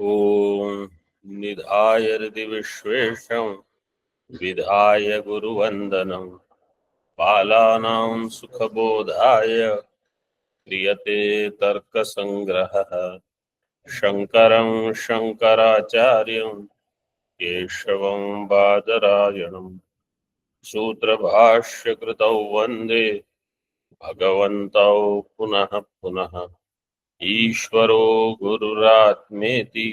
ॐ निधाय हृदि विश्वेशं विधाय गुरुवन्दनं बालानां सुखबोधाय क्रियते तर्कसङ्ग्रहः शङ्करं शङ्कराचार्यं केशवं बादरायणं सूत्रभाष्यकृतौ वन्दे भगवन्तौ पुनः पुनः। ईश्वरो गुरुरात्मेति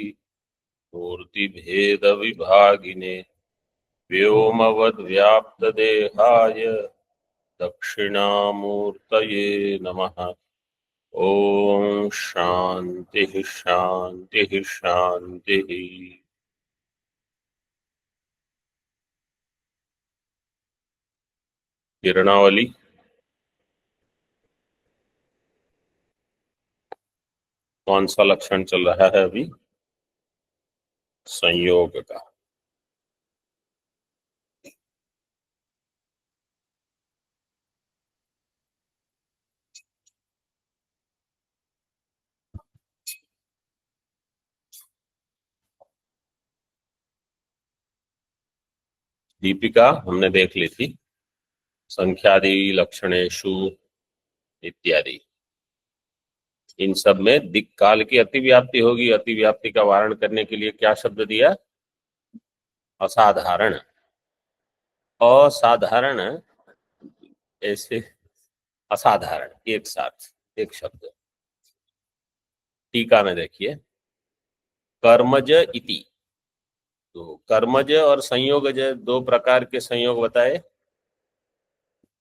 मूर्तिभेदविभागिने व्योमवद्व्याप्तदेहाय दक्षिणामूर्तये नमः। ओम शांति शांति शांति। किरणावली कौन सा लक्षण चल रहा है अभी? संयोग का। दीपिका हमने देख ली थी, संख्यादि लक्षणेषु इत्यादि। इन सब में दिक् काल की अतिव्याप्ति होगी। अतिव्याप्ति का वारण करने के लिए क्या शब्द दिया? असाधारण। असाधारण ऐसे असाधारण एक साथ एक शब्द। टीका में देखिए, कर्मज इति। तो कर्मज और संयोगज दो प्रकार के संयोग बताए।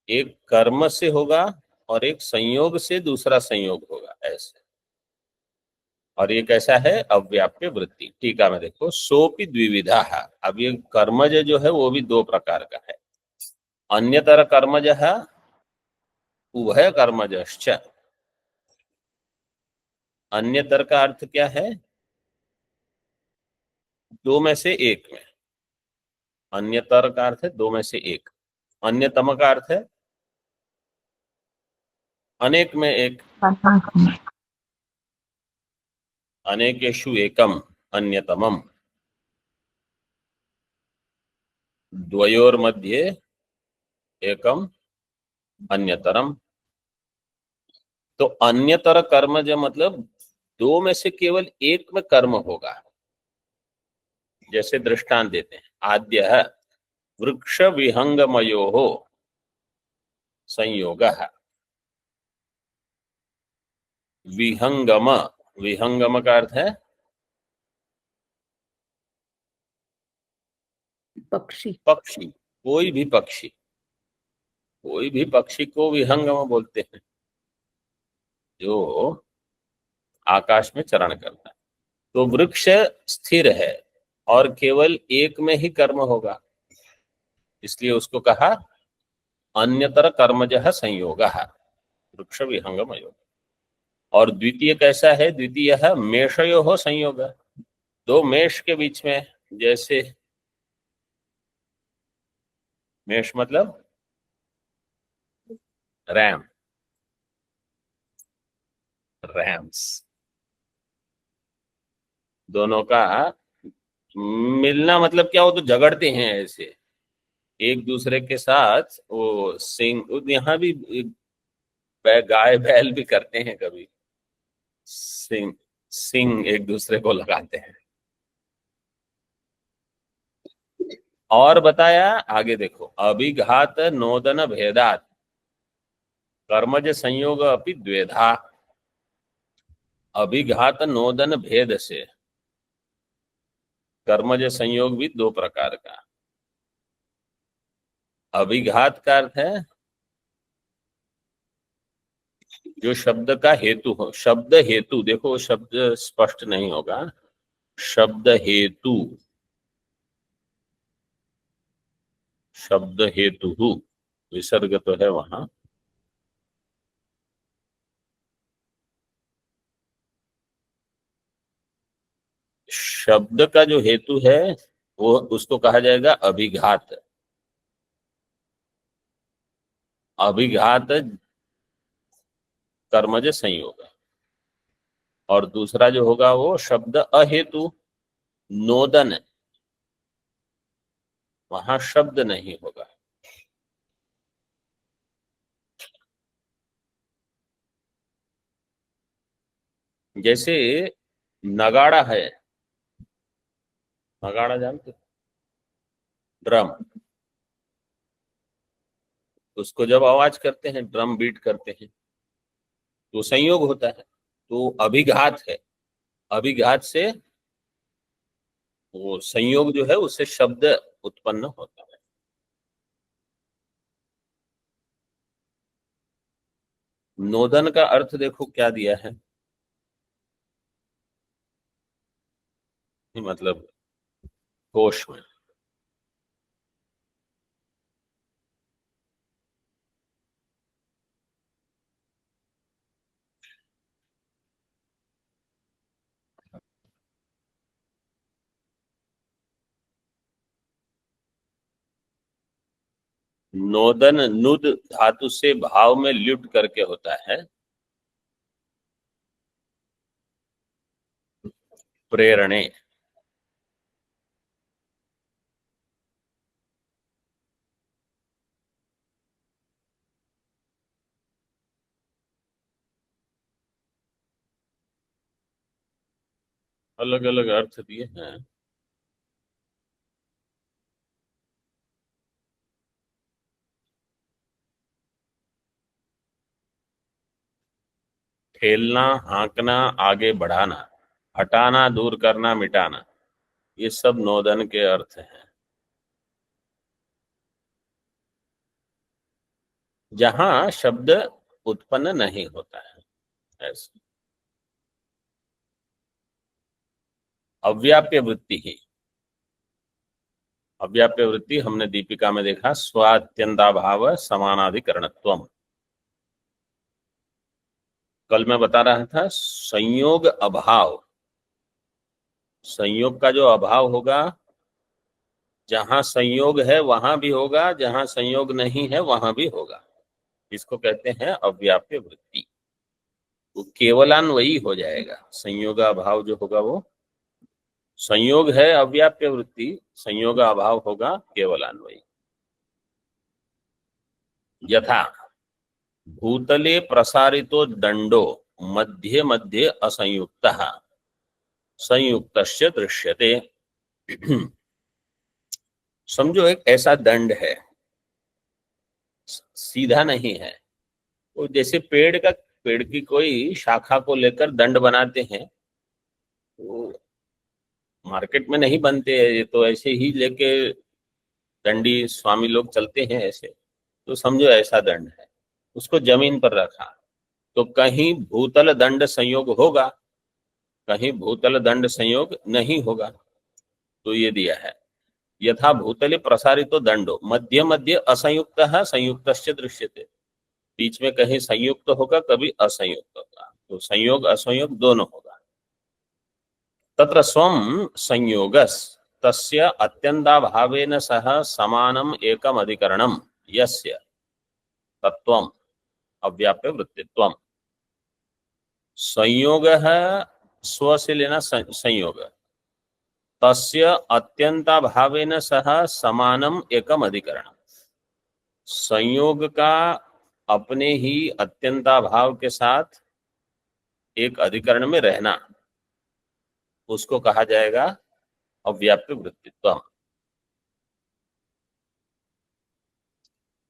एक कर्म से होगा और एक संयोग से दूसरा संयोग होगा, ऐसे। और ये कैसा है? अव्याप्य वृत्ति। टीका में देखो, सोपि द्विविधा। अब ये कर्मज जो है वो भी दो प्रकार का है। अन्यतर कर्मज है, उभय कर्मजश्च। अन्यतर का अर्थ क्या है? दो में से एक में। अन्यतर का अर्थ है दो में से एक। अन्यतम का अर्थ है अनेक में एक। अनेकेषु एकम अन्यतमम। द्वयोर्मध्ये एकम अन्यतरम। तो अन्यतर कर्म जो मतलब दो में से केवल एक में कर्म होगा। जैसे दृष्टांत देते हैं, आद्य वृक्ष विहंगमयो संयोग। विहंगम, विहंगम का अर्थ है पक्षी। पक्षी। कोई भी पक्षी, कोई भी पक्षी को विहंगम बोलते हैं, जो आकाश में चरण करता है। तो वृक्ष स्थिर है और केवल एक में ही कर्म होगा, इसलिए उसको कहा अन्यतर कर्मजः संयोग वृक्ष विहंगम योग। और द्वितीय कैसा है? द्वितीय है मेषयो हो संयोग। दो मेष के बीच में, जैसे मेष मतलब रैम, रैम्स, दोनों का मिलना मतलब क्या? वो तो झगड़ते हैं ऐसे एक दूसरे के साथ। वो सिंह, यहाँ भी गाय बैल भी करते हैं कभी, सिंह सिंह एक दूसरे को लगाते हैं। और बताया आगे देखो, अभिघात नोदन भेदात कर्मज संयोग अपि द्वेधा। अभिघात नोदन भेद से कर्मज संयोग भी दो प्रकार का। अभिघात का अर्थ है जो शब्द का हेतु हो। शब्द हेतु, देखो शब्द स्पष्ट नहीं होगा। शब्द हेतु, शब्द हेतु विसर्ग तो है वहां। शब्द का जो हेतु है वो उसको कहा जाएगा अभिघात। अभिघात कर्मज संयोग। और दूसरा जो होगा वो शब्द अहेतु। नोदन, वहां शब्द नहीं होगा। जैसे नगाड़ा है, नगाड़ा जानते, ड्रम, उसको जब आवाज करते हैं, ड्रम बीट करते हैं, तो संयोग होता है, तो अभिघात है। अभिघात से वो संयोग जो है उससे शब्द उत्पन्न होता है। नोदन का अर्थ देखो क्या दिया है, मतलब होश में। नोदन नुद धातु से भाव में ल्युट करके होता है। प्रेरणे, अलग अलग अर्थ दिए हैं। ठेलना, हाँकना, आगे बढ़ाना, हटाना, दूर करना, मिटाना, ये सब नोदन के अर्थ हैं। जहां शब्द उत्पन्न नहीं होता है, ऐसे। अव्याप्य वृत्ति ही, अव्याप्य वृत्ति हमने दीपिका में देखा, स्वात्यंताभाव समानाधिकरणत्वम। कल मैं बता रहा था संयोग अभाव, संयोग का जो अभाव होगा, जहां संयोग है वहां भी होगा, जहां संयोग नहीं है वहां भी होगा, इसको कहते हैं अव्याप्य वृत्ति। वो केवलान्वयी हो जाएगा, संयोग अभाव जो होगा वो, संयोग है अव्याप्य वृत्ति, संयोग अभाव होगा केवलान्वयी। यथा भूतले प्रसारितो दंडो मध्ये मध्ये असंयुक्तः संयुक्तस्य दृश्यते। समझो एक ऐसा दंड है, सीधा नहीं है, वो जैसे पेड़ की कोई शाखा को लेकर दंड बनाते हैं, वो मार्केट में नहीं बनते हैं, ये तो ऐसे ही लेके दंडी स्वामी लोग चलते हैं ऐसे। तो समझो ऐसा दंड है, उसको जमीन पर रखा, तो कहीं भूतल दंड संयोग होगा, कहीं भूतल दंड संयोग नहीं होगा। तो ये दिया है, यथा भूतले प्रसारितो दंडो मध्य मध्य असंयुक्त संयुक्त दृश्यते, बीच में कहीं संयुक्त होगा, कभी असंयुक्त होगा, तो संयोग असंयोग दोनों होगा। तत्र स्वं संयोगस तस्य अत्यंताभावेन सह समानम एकम अधिकरणम यस्य तत्वम अव्याप्य वृत्तित्वम। संयोग है, स्व से लेना संयोग, तस्य अत्यंताभावेन सह समानम एकम अधिकरणम, संयोग का अपने ही अत्यंताभाव के साथ एक अधिकरण में रहना, उसको कहा जाएगा अव्याप्य वृत्तित्व।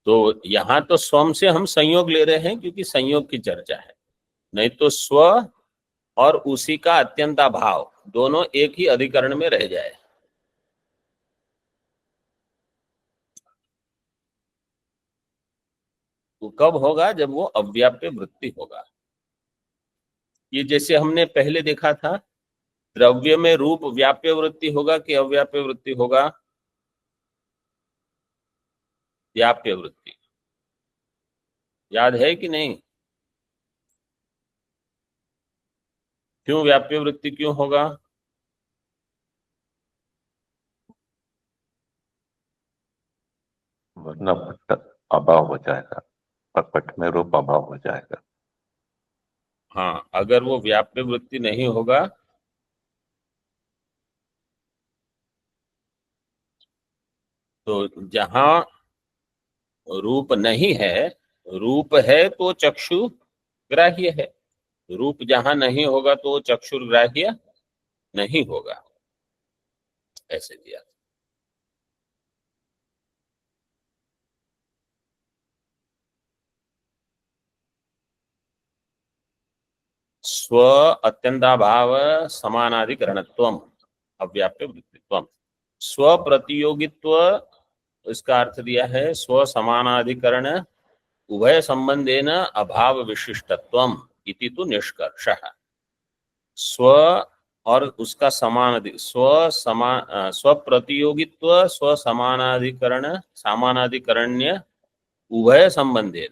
तो यहां तो स्वम से हम संयोग ले रहे हैं क्योंकि संयोग की चर्चा है, नहीं तो स्व और उसी का अत्यंताभाव दोनों एक ही अधिकरण में रह जाए। वो कब होगा, जब वो अव्याप्य वृत्ति होगा। ये जैसे हमने पहले देखा था, द्रव्य में रूप व्याप्य वृत्ति होगा कि अव्याप्य वृत्ति होगा, व्याप्य वृत्ति, याद है कि नहीं? क्यों व्याप्य वृत्ति क्यों होगा? वरना पट अभाव हो जाएगा, पट में रूप अभाव हो जाएगा। हाँ, अगर वो व्याप्य वृत्ति नहीं होगा तो जहां रूप नहीं है, रूप है तो चक्षु ग्राह्य है, रूप जहां नहीं होगा तो चक्षुर्ग्राह्य नहीं होगा, ऐसे दिया। स्व अत्यंताभाव समानाधिकरणत्वम अव्याप्य वृत्तित्वम। स्व प्रतियोगित्व, इसका अर्थ दिया है स्व समानाधिकरण उभय संबंधेन अभाव विशिष्टत्वम इति तु निष्कर्षः। स्व और उसका स्व प्रतियोगित्व स्व समानाधिकरण्य उभय संबंधेन,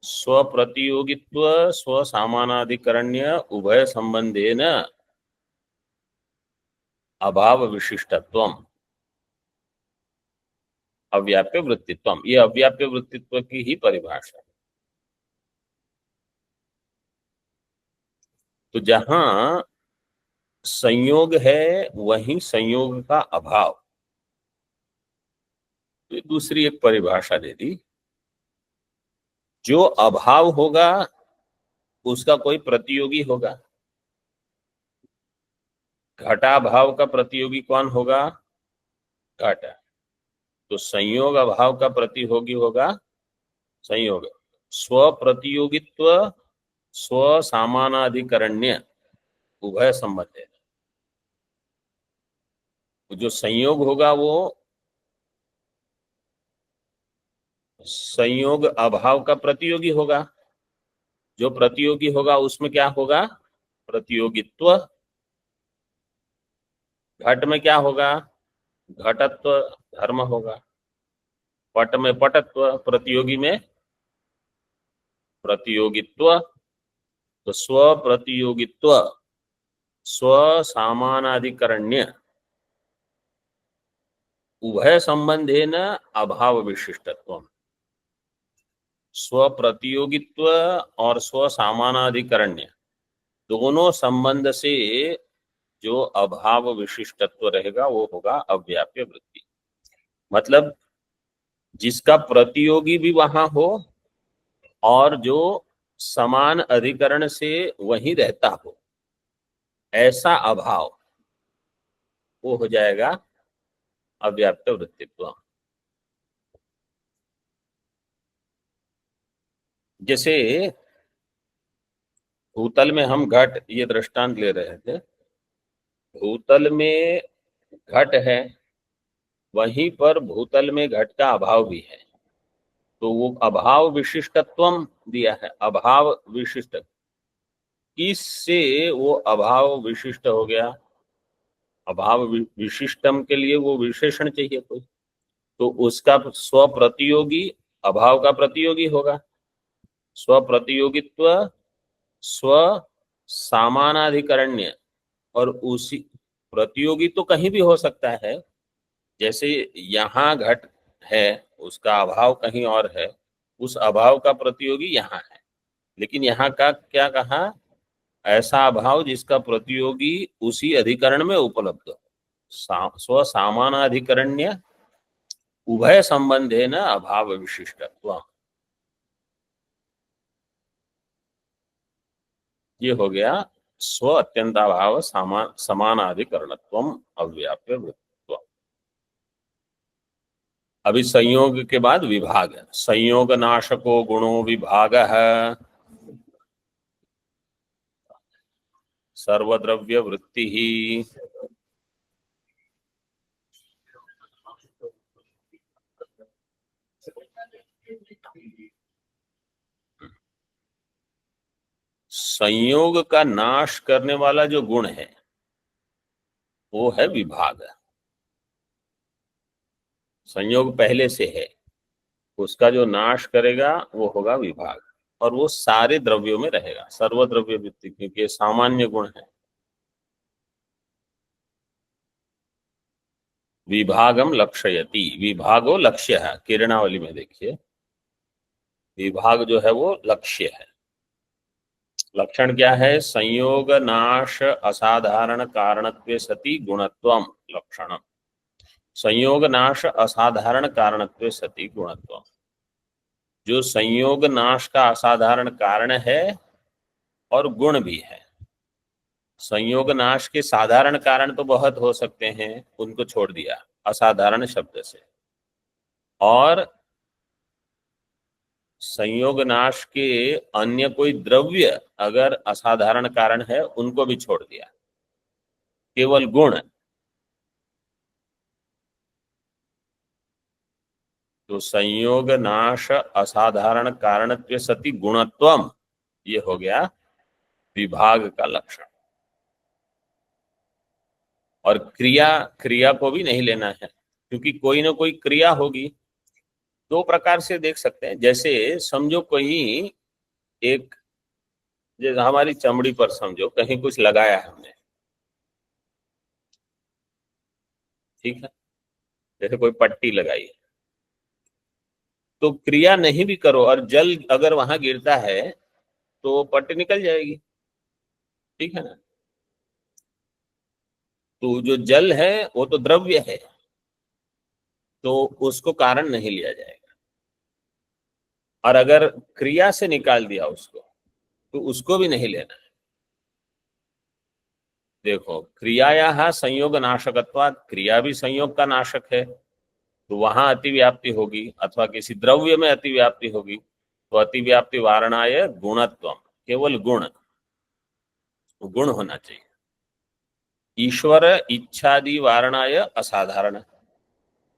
स्व प्रतियोगित्व स्व समानाधिकरण्य उभय संबंधेन अभाव विशिष्टत्वम अव्याप्य वृत्तित्वम। ये अव्याप्य वृत्तित्व की ही परिभाषा है। तो जहां संयोग है वहीं संयोग का अभाव, तो दूसरी एक परिभाषा दे दी। जो अभाव होगा उसका कोई प्रतियोगी होगा। घटाभाव का प्रतियोगी कौन होगा? घट। तो संयोग अभाव का प्रतियोगी होगा संयोग। स्व प्रतियोगित्व स्व समानाधिकरण्य उभय संबंध है। जो संयोग होगा वो संयोग अभाव का प्रतियोगी होगा। जो प्रतियोगी होगा उसमें क्या होगा? प्रतियोगित्व। घट में क्या होगा? घटत्व धर्म होगा। पट में पटत्व, प्रतियोगी में प्रतियोगित्व। तो स्व प्रतियोगित्व स्व समानाधिकरण्य उभय संबंधेन अभाव विशिष्टत्व। स्व प्रतियोगित्व और स्व समानाधिकरण्य दोनों संबंध से जो अभाव विशिष्टत्व रहेगा वो होगा अव्याप्य वृत्ति। मतलब जिसका प्रतियोगी भी वहां हो और जो समान अधिकरण से वही रहता हो, ऐसा अभाव वो हो जाएगा अव्याप्त वृत्तित्व। जैसे भूतल में हम घट, ये दृष्टांत ले रहे थे, भूतल में घट है, वहीं पर भूतल में घट का अभाव भी है, तो वो अभाव विशिष्टत्वम दिया है। अभाव विशिष्ट, किससे वो अभाव विशिष्ट हो गया? अभाव विशिष्टम के लिए वो विशेषण चाहिए कोई, तो उसका स्व प्रतियोगी अभाव का प्रतियोगी होगा। स्व प्रतियोगित्व स्व समानाधिकरण्य, और उसी प्रतियोगी तो कहीं भी हो सकता है। जैसे यहाँ घट है, उसका अभाव कहीं और है, उस अभाव का प्रतियोगी यहाँ है। लेकिन यहाँ का क्या कहा? ऐसा अभाव जिसका प्रतियोगी उसी अधिकरण में उपलब्ध हो। स्व सामानाधिकरण्य उभय संबंधेन अभाव विशिष्टत्व। ये हो गया स्व अत्यंताभाव समानाधिकरणत्वम अव्याप्य वृत्तित्व। अभी संयोग के बाद विभाग। संयोग नाशको गुणो विभाग सर्वद्रव्य वृत्ति ही। संयोग का नाश करने वाला जो गुण है वो है विभाग। संयोग पहले से है, उसका जो नाश करेगा वो होगा विभाग, और वो सारे द्रव्यों में रहेगा, सर्वद्रव्य वृत्ति, क्योंकि ये सामान्य गुण है। विभागम लक्षयति, विभागो लक्ष्य है। किरणावली में देखिए, विभाग जो है वो लक्ष्य है। लक्षण क्या है? संयोग नाश असाधारण कारणत्वे सति गुणत्वम लक्षणम। संयोग नाश असाधारण कारणत्वे सति गुणत्व। जो संयोग नाश का असाधारण कारण है और गुण भी है। संयोग नाश के साधारण कारण तो बहुत हो सकते हैं, उनको छोड़ दिया असाधारण शब्द से, और संयोग नाश के अन्य कोई द्रव्य अगर असाधारण कारण है उनको भी छोड़ दिया, केवल गुण। तो संयोग नाश असाधारण कारणत्व सति गुणत्वम, ये हो गया विभाग का लक्षण। और क्रिया को भी नहीं लेना है, क्योंकि कोई ना कोई क्रिया होगी। दो प्रकार से देख सकते हैं, जैसे समझो कोई एक, जैसे हमारी चमड़ी पर समझो कहीं कुछ लगाया है हमने, ठीक है, जैसे कोई पट्टी लगाई है, तो क्रिया नहीं भी करो और जल अगर वहां गिरता है तो पट्टी निकल जाएगी, ठीक है ना। तो जो जल है वो तो द्रव्य है, तो उसको कारण नहीं लिया जाएगा। और अगर क्रिया से निकाल दिया उसको तो उसको भी नहीं लेना है। देखो, क्रियाया संयोग नाशकत्वात्, क्रिया भी संयोग का नाशक है, तो वहां अतिव्याप्ति होगी, अथवा किसी द्रव्य में अतिव्याप्ति होगी, तो अतिव्याप्ति वारणाय गुणत्व, केवल गुण होना चाहिए। ईश्वर इच्छादि वारणाय असाधारण,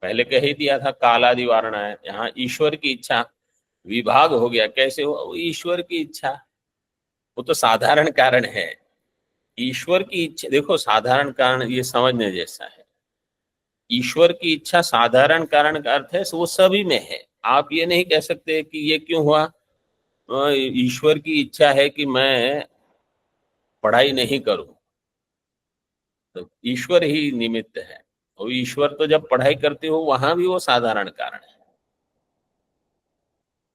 पहले कह ही दिया था कालादि वारणाय, यहाँ ईश्वर की इच्छा विभाग हो गया। कैसे हो? ईश्वर की इच्छा, वो तो साधारण कारण है। ईश्वर की इच्छा, देखो साधारण कारण ये समझने जैसा है। ईश्वर की इच्छा साधारण कारण का अर्थ है वो सभी में है। आप ये नहीं कह सकते कि ये क्यों हुआ, ईश्वर की इच्छा है कि मैं पढ़ाई नहीं करूं, तो ईश्वर ही निमित्त है। और ईश्वर तो जब पढ़ाई करते हो वहां भी वो साधारण कारण है।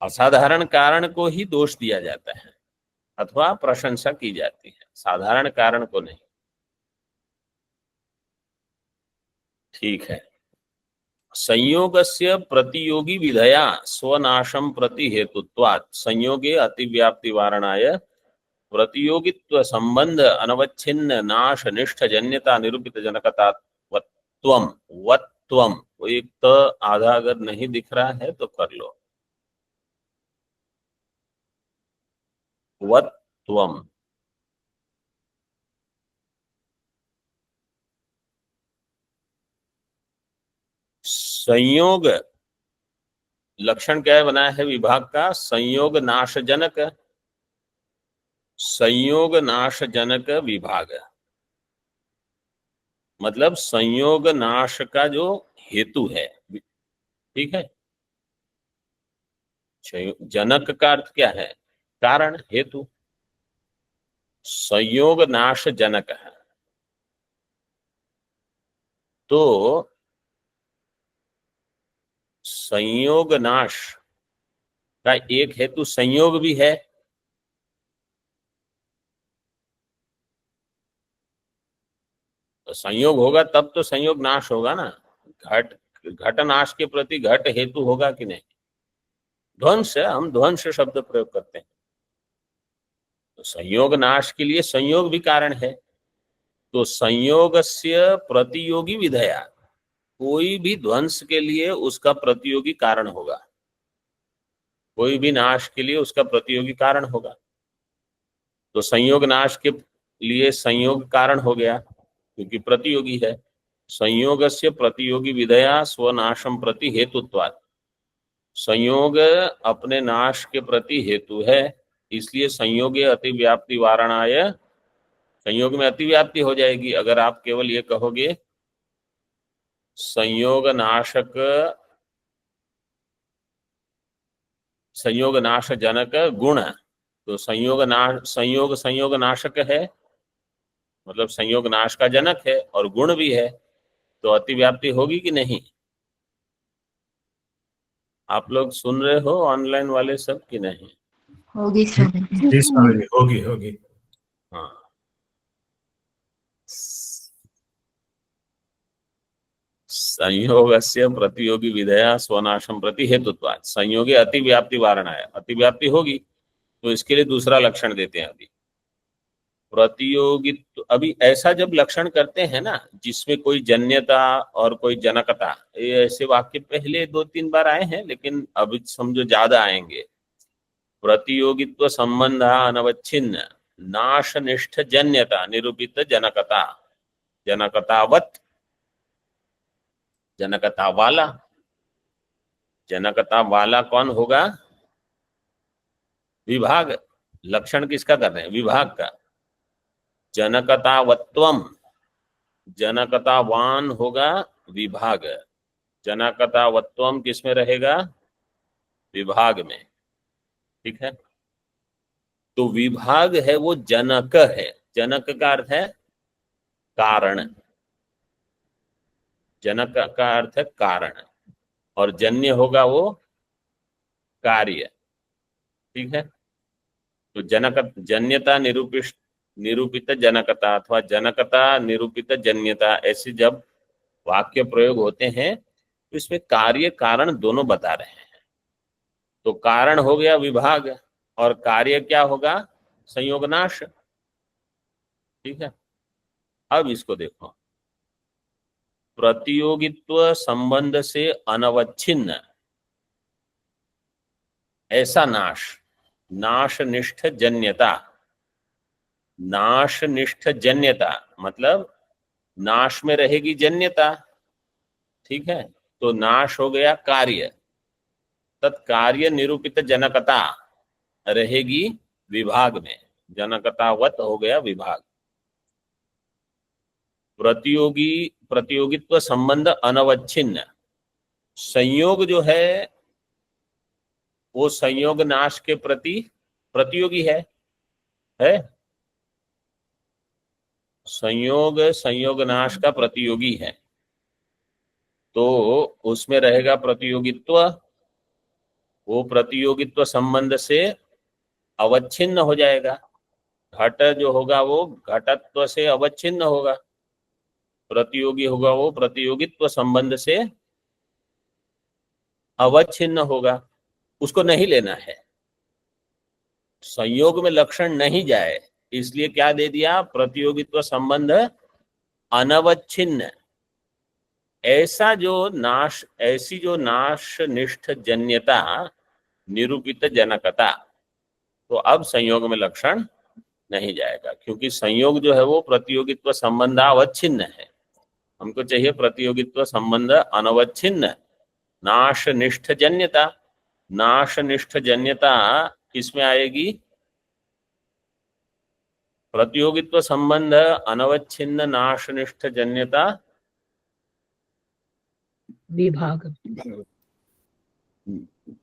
असाधारण कारण को ही दोष दिया जाता है अथवा प्रशंसा की जाती है, साधारण कारण को नहीं। ठीक है। संयोगस्य प्रतियोगी विधया स्वनाशम प्रति हेतुत्वात् संयोगे अतिव्याप्ति वारणाय प्रतियोगित्व संबंध अनवच्छिन्न नाश निष्ठ जन्यता निरूपित जनकता वत्वम। वत्वम, वो एक तो आधा अगर नहीं दिख रहा है तो कर लो, वत्वम। संयोग लक्षण क्या है बनाया है विभाग का? संयोग नाशजनक, संयोग नाशजनक विभाग, मतलब संयोग नाश का जो हेतु है, ठीक है। जनक का अर्थ क्या है? कारण, हेतु। संयोग नाश जनक है, तो संयोग नाश का एक हेतु संयोग भी है। तो संयोग होगा तब तो संयोग नाश होगा ना। घट नाश के प्रति घट हेतु होगा कि नहीं? ध्वंस, हम ध्वंस शब्द प्रयोग करते हैं, तो संयोग नाश के लिए संयोग भी कारण है। तो संयोगस्य प्रतियोगी विधया, कोई भी ध्वंस के लिए उसका प्रतियोगी कारण होगा, कोई भी नाश के लिए उसका प्रतियोगी कारण होगा। तो संयोग नाश के लिए संयोग कारण हो गया क्योंकि प्रतियोगी है। संयोगस्य प्रतियोगी विधया स्वनाशम प्रति हेतुत्वात्, संयोग अपने नाश के प्रति हेतु है, इसलिए संयोगे अतिव्याप्ति वारणाय, संयोग में अतिव्याप्ति हो जाएगी अगर आप केवल ये कहोगे संयोग नाशक, संयोग नाश जनक गुण, तो संयोग नाशक है, मतलब संयोग नाश का जनक है और गुण भी है, तो अतिव्याप्ति होगी कि नहीं? आप लोग सुन रहे हो ऑनलाइन वाले सब कि नहीं? होगी स्वामी जी स्वामी जी, होगी होगी। हाँ, संयोगस्य प्रतियोगी विधेया स्वनाशम प्रति हेतुत्वात्। संयोगी अतिव्याप्ति वारणा है, अतिव्याप्ति होगी तो इसके लिए दूसरा लक्षण देते हैं। अभी प्रतियोगित्व, अभी ऐसा जब लक्षण करते हैं ना जिसमें कोई जन्यता और कोई जनकता, ये ऐसे वाक्य पहले 2-3 बार आए हैं लेकिन अब समझो ज्यादा आएंगे। प्रतियोगित्व संबंध अनवच्छिन्न नाशनिष्ठ जन्यता निरूपित जनकता, जनकतावत, जनकता वाला। जनकता वाला कौन होगा? विभाग। लक्षण किसका कर रहे हैं? विभाग का। जनकतावत्वम, जनकतावान होगा विभाग। जनकतावत्वम किसमें रहेगा? विभाग में। ठीक है, तो विभाग है वो जनक है। जनक का अर्थ है कारण, जनक का अर्थ है कारण, और जन्य होगा वो कार्य। ठीक है, तो जनक जन्यता निरूपित जनकता अथवा जनकता निरूपित जन्यता, ऐसे जब वाक्य प्रयोग होते हैं तो इसमें कार्य कारण दोनों बता रहे हैं। तो कारण हो गया विभाग और कार्य क्या होगा? संयोगनाश। ठीक है, अब इसको देखो, प्रतियोगित्व संबंध से अनवच्छिन्न ऐसा नाश, नाशनिष्ठ जन्यता। नाशनिष्ठ जन्यता मतलब नाश में रहेगी जन्यता। ठीक है, तो नाश हो गया कार्य, तत्कार्य निरूपित जनकता रहेगी विभाग में, जनकतावत हो गया विभाग। प्रतियोगित्व संबंध अनवच्छिन्न, संयोग जो है वो संयोग नाश के प्रति प्रतियोगी है। संयोग नाश का प्रतियोगी है, तो उसमें रहेगा प्रतियोगित्व। वो प्रतियोगित्व संबंध से अवच्छिन्न हो जाएगा। घट जो होगा वो घटत्व से अवच्छिन्न होगा, प्रतियोगी होगा वो प्रतियोगित्व संबंध से अवच्छिन्न होगा। उसको नहीं लेना है, संयोग में लक्षण नहीं जाए, इसलिए क्या दे दिया? प्रतियोगित्व संबंध अनवच्छिन्न। ऐसा जो नाश, ऐसी जो नाशनिष्ठ जन्यता निरूपित जनकता, तो अब संयोग में लक्षण नहीं जाएगा, क्योंकि संयोग जो है वो प्रतियोगित्व संबंध अवच्छिन्न है। हमको चाहिए प्रतियोगित्व संबंध अनवच्छिन्न नाशनिष्ठ जन्यता। नाशनिष्ठ जन्यता किसमें आएगी? प्रतियोगित्व संबंध अनवच्छिन्न नाशनिष्ठ जन्यता विभाग,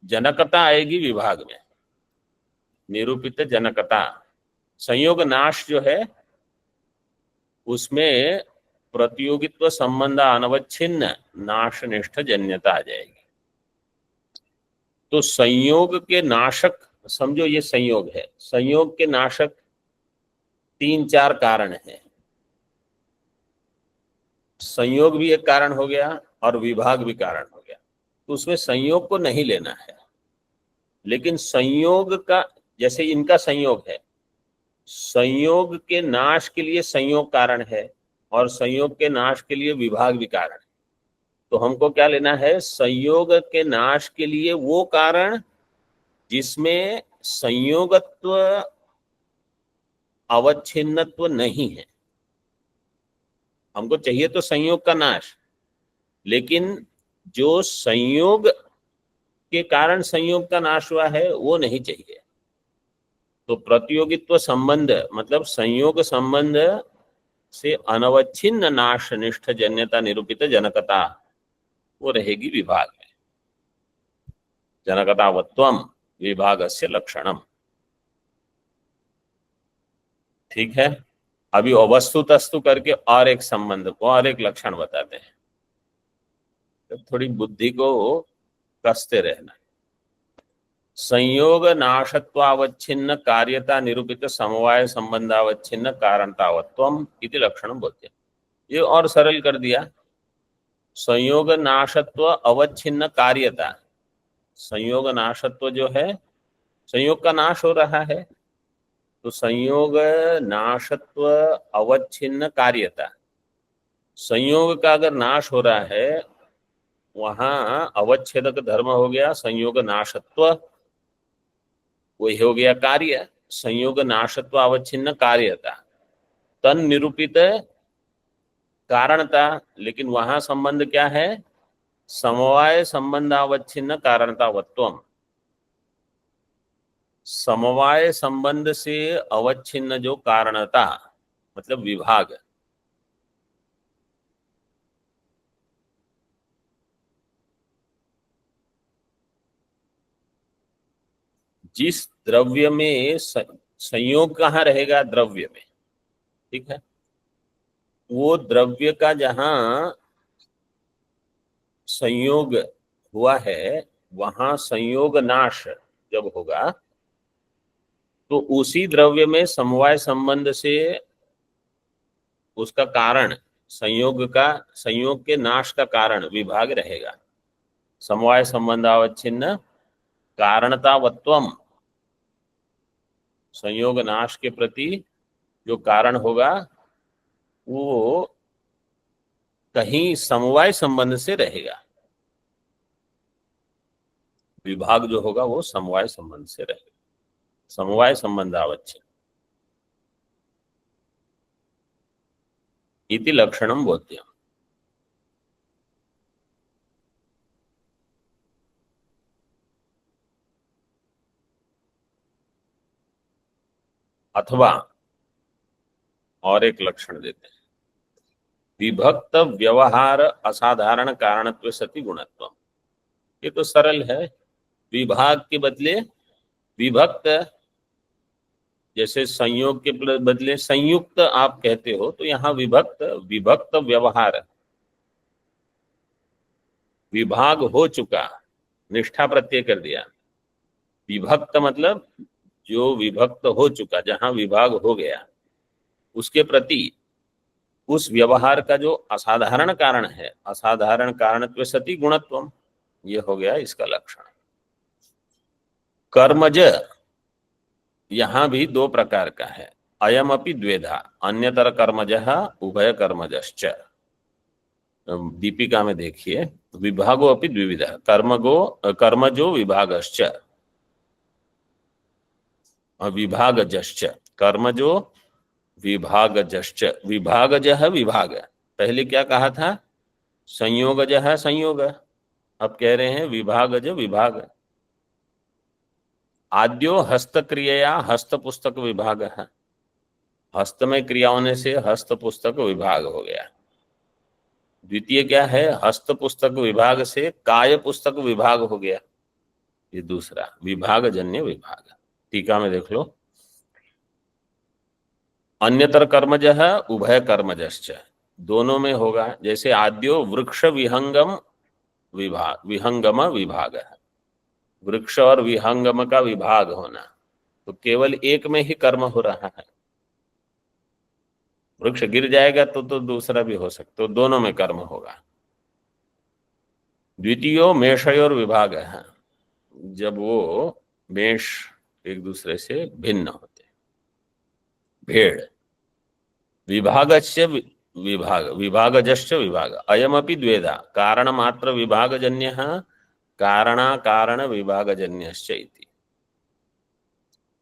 जनकता आएगी विभाग में, निरूपित जनकता। संयोग नाश जो है उसमें प्रतियोगित्व संबंध अनवच्छिन्न नाशनिष्ठ जन्यता आ जाएगी। तो संयोग के नाशक, समझो ये संयोग है, संयोग के नाशक 3-4 कारण हैं। संयोग भी एक कारण हो गया और विभाग भी कारण हो गया, तो उसमें संयोग को नहीं लेना है। लेकिन संयोग का, जैसे इनका संयोग है, संयोग के नाश के लिए संयोग कारण है और संयोग के नाश के लिए विभाग भी कारण है। तो हमको क्या लेना है? संयोग के नाश के लिए वो कारण जिसमें संयोगत्व अवच्छिन्नत्व नहीं है। हमको चाहिए तो संयोग का नाश, लेकिन जो संयोग के कारण संयोग का नाश हुआ है वो नहीं चाहिए। तो प्रतियोगित्व संबंध मतलब संयोग संबंध से अनवच्छिन्न नाशनिष्ठ जन्यता निरूपित जनकता वो रहेगी विभाग में। जनकतावत्वम विभागस्य लक्षणम। ठीक है, अभी अवस्तुतस्तु करके और एक संबंध को और एक लक्षण बताते हैं, तो थोड़ी बुद्धि को कसते रहना। संयोग नाशत्वावच्छिन्न कार्यता निरूपित समवाय संबंधावच्छिन्न कारणतावत्वम इति लक्षणम बोलते हैं। ये और सरल कर दिया। संयोग नाशत्व अवच्छिन्न कार्यता, संयोग नाशत्व जो है, संयोग का नाश हो रहा है, तो संयोग नाशत्व अवच्छिन्न कार्यता, संयोग का अगर नाश हो रहा है वहां अवच्छेदक धर्म हो गया संयोग नाशत्व, वही हो गया कार्य, संयोग नाशत्व अवच्छिन्न कार्यता, तन निरूपित कारणता, लेकिन वहां संबंध क्या है, समवाय संबंध अवच्छिन्न कारणतावत्वम, समवाय संबंध से अवच्छिन्न जो कारणता मतलब विभाग, जिस द्रव्य में संयोग कहाँ रहेगा, द्रव्य में, ठीक है, वो द्रव्य का जहां संयोग हुआ है वहां संयोग नाश जब होगा तो उसी द्रव्य में समवाय संबंध से उसका कारण, संयोग के नाश का कारण विभाग रहेगा, समवाय संबंधावच्छिन्न कारणतावत्वम, संयोग नाश के प्रति जो कारण होगा वो कहीं समवाय संबंध से रहेगा, विभाग जो होगा वो समवाय संबंध से रहेगा, समवाय संबंधावच्छिन्न इति लक्षणम बोध्यम। अथवा और एक लक्षण देते हैं, विभक्त व्यवहार असाधारण कारणत्व सति गुणत्व, ये तो सरल है, विभाग के बदले विभक्त, जैसे संयोग के बदले संयुक्त आप कहते हो, तो यहाँ विभक्त व्यवहार, विभाग हो चुका, निष्ठा प्रत्यय कर दिया, विभक्त मतलब जो विभक्त हो चुका, जहां विभाग हो गया उसके प्रति उस व्यवहार का जो असाधारण कारण है, असाधारण कारणत्व सति गुणत्वम, ये हो गया इसका लक्षण। कर्मज यहां भी दो प्रकार का है, अयम अपि द्वेधा, अन्यतर कर्मजः उभय कर्मजश्च, दीपिका में देखिए, विभागो अपि द्विविध, कर्मजो विभागश्च, विभागजश्च, कर्मजो विभागजश्च, विभागजः विभाग, पहले क्या कहा था, संयोगजः संयोग, अब कह रहे हैं विभागज विभाग। आद्यो हस्तक्रिया हस्त पुस्तक विभाग है, हस्त में क्रिया होने से हस्त पुस्तक विभाग हो गया। द्वितीय क्या है, हस्त पुस्तक विभाग से काय पुस्तक विभाग हो गया, ये दूसरा विभागजन्य विभाग। टीका में देख लो, अन्यतर कर्मजः उभय कर्मजश्च, दोनों में होगा, जैसे आद्यो वृक्ष विहंगम विभाग है, वृक्ष और विहंगम का विभाग होना, तो केवल एक में ही कर्म हो रहा है, वृक्ष गिर जाएगा तो दूसरा भी हो सकता, तो दोनों में कर्म होगा। द्वितीयो मेषयोर विभाग है, जब वो मेष एक दूसरे से भिन्न होते, भेड़, विभागस्य विभागजश्च विभाग, अयमपि द्वेधा, कारण मात्र विभागजन्यः कारण विभागजन्यश्च इति,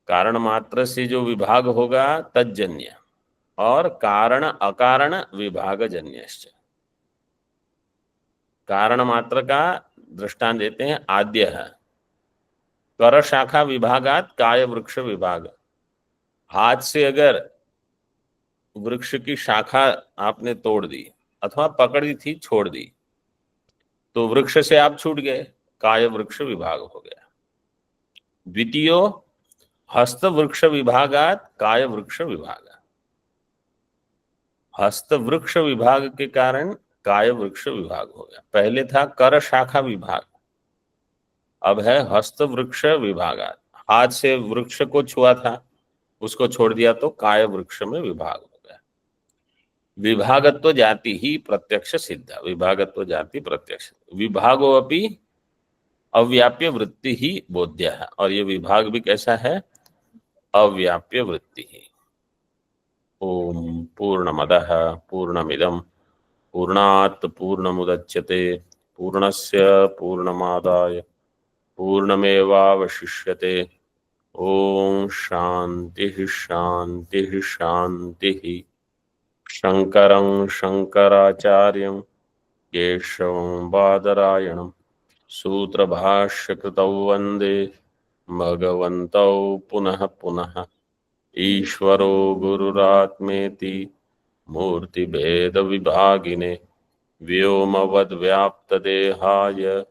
कारण मात्र से जो विभाग होगा तज्जन्य, और कारण अकारण विभागजन्यश्च। कारण मात्र का दृष्टांत देते हैं, आद्य है कर शाखा विभागात काय वृक्ष विभाग, हाथ से अगर वृक्ष की शाखा आपने तोड़ दी अथवा पकड़ी थी छोड़ दी तो वृक्ष से आप छूट गए, काय वृक्ष विभाग हो गया। द्वितीयो हस्त वृक्ष विभागात काय वृक्ष विभाग, हस्त वृक्ष विभाग के कारण काय वृक्ष विभाग हो गया। पहले था कर शाखा विभाग, अब है हस्त वृक्ष विभागात, हाथ से वृक्ष को छुआ था उसको छोड़ दिया तो काय वृक्ष में विभाग हो गया। विभागत्व जाति ही प्रत्यक्ष सिद्ध, विभागत्व जाति प्रत्यक्ष, विभागो अपि अव्याप्य वृत्ति ही बोध्य है, और ये विभाग भी कैसा है, अव्याप्य वृत्ति ही। ओम पूर्णमदः पूर्णमिदं पूर्णात् पूर्णमुदच्यते पूर्णस्य पूर्णमादाय पूर्णमेवावशिष्यते। ओम शांति शांति शांति। शंकरं शंकराचार्यं केशवं बादरायणं सूत्रभाष्यकृतौ वन्दे भगवन्तौ पुनः पुनः। ईश्वरो गुरुरात्मेति मूर्तिभेदविभागिने व्योमवद्व्याप्तदेहाय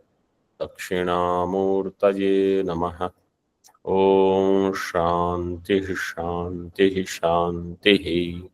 दक्षिणामूर्तये नमः। ओम शांति शांति शांति।